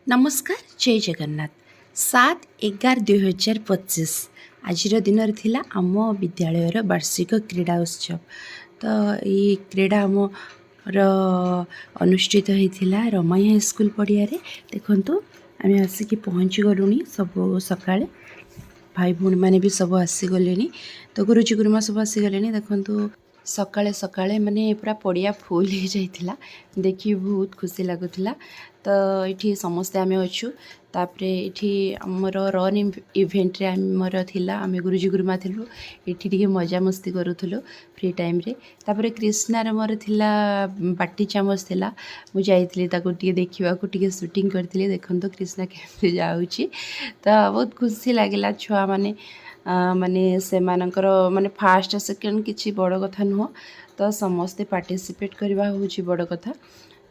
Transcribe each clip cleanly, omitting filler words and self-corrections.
नमस्कार जय जगन्नाथ 7/11/2025 आज दिन थिला आम विद्यालयर वार्षिक क्रीड़ा उत्सव। तो ये क्रीड़ा आमर अनुष्ठित होता रमाई हाई स्कूल पड़िया देखु आम आसिक पहुँची गलु सब सका भाई भौणी मैंने भी सब आसीगले। तो गुरुजी गुरुमा सब आसीगले देखु सकाळे सकाळे माने पूरा पड़िया फुल हो जाइथिला देखि बहुत खुशी लगुला। तो ये समस्ते आम अच्छु तापर ये आमर रन इवेंट रे आमर थिला आम गुरुजी गुरुमा थिलु ये मजा मस्ती करूथुलो फ्री टाइम रे। तापर कृष्णार मोर थिला बाटी चामच थिला मु जाइथिली ताको टिके देखिबाकू टिके शूटिंग करथिली देखंतो कृष्णा केमति जाउची। तो बहुत खुशी लागिला छुआ माने माने से मानकर माने फास्ट सेकेंड किसी बड़ कथा नुह। तो समस्ते पार्टिसिपेट करवा होची बड़ कथा।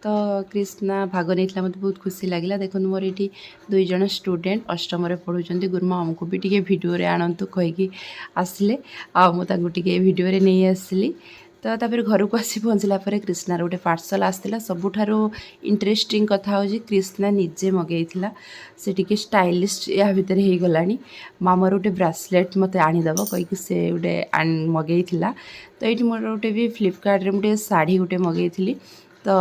तो कृष्णा भाग नहीं मत बहुत खुशी लगे। देखो मोर ये 2 जन स्टूडेंट अष्टम पढ़ुं गुरुमा आमको भी टे भिडियो आणतु कहीकि आसिले मुझे भिडियो नहीं आसली। तो तापर घर को आसी पहुँचला कृष्णार गोटे पार्सल आसला। सबुठारु इंटरेस्टिंग कथा हो कृष्णा निजे मगेला से टिके स्टाइलिश या भितर हो गलानी मामर गोटे ब्रासलेट मत आनीदेव कहीकि से गोटे मगेला। तो ये मोर गोटे भी फ्लिपकार्ट रे गोटे शाढ़ी गोटे मगेली। तो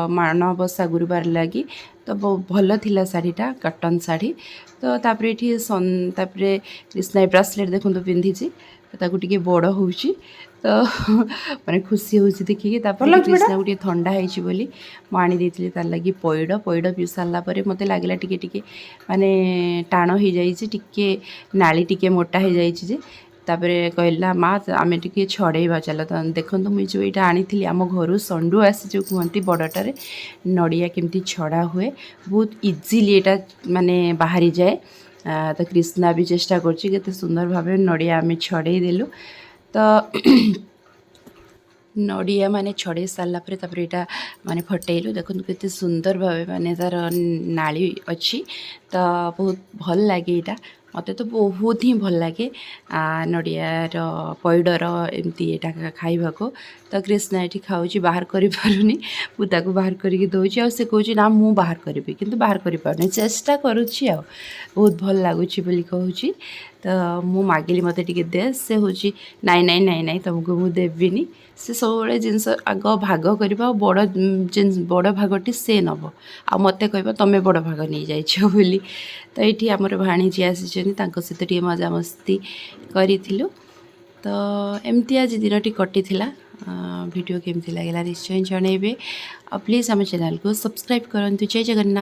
माणबसा गुरुवार लगी तो भल थिला शाढ़ीटा कॉटन शाढ़ी। तो तापर ये कृष्णा ब्रासलेट देखो पिंधि टे बड़ हो तो माने खुशी हो देखिए। कृष्णा गोटे थंडा होती बोली मुझे तार लगी पैड़ पैड़ पी सारापर मत लगला टिके माने टाण हो जाए नाली टिके मोटा हो जाए। तापर कहला माँ आम टे छड़ेबा चल। तो देखो मुझे जो यहाँ आनी आम घर संडू आसी जो कहती बड़टारे नड़िया केमती छड़ा हुए बहुत इजिली यहाँ माने बाहरी जाए। तो कृष्णा भी चेष्टा करते सुंदर भाव नड़िया आम छड़े देलु। तो नड़िया माने छड़े सारापर यहाँ माने फटेलु देखो केते सुंदर भाव माने तार नाली अच्छी। तो बहुत भल लगे यहाँ मत तो बहुत ही भल लगे नड़ियार पैडर एमती यहाँ खाइबा को। तो कृष्णा ये खाऊँ बाहर करूनी मुझे बाहर करके दौची आ कहे ना मु बाहर करी किंतु बाहर कर पारे चेष्टा करुच्ची आ बहुत भल लगुच कहूँ। तो मु मागिली मत टे दे से हूँ नाई नाई नाई नाई तुमको मुझे देविनी से सब जिनस आग भाग कर बड़ बड़ भागटी से नब आ मत कह तुम बड़ भाग नहीं जाइछ बोली। तो ये आमर भाणीजी आसी सहित टे मजा मस्ती करूँ। तो एमती आज दिन टी कटी भिडियो केमती लगे निश्चय जनइबे। प्लीज़ आम चैनल को सब्सक्राइब करूँ। जय जगन्नाथ।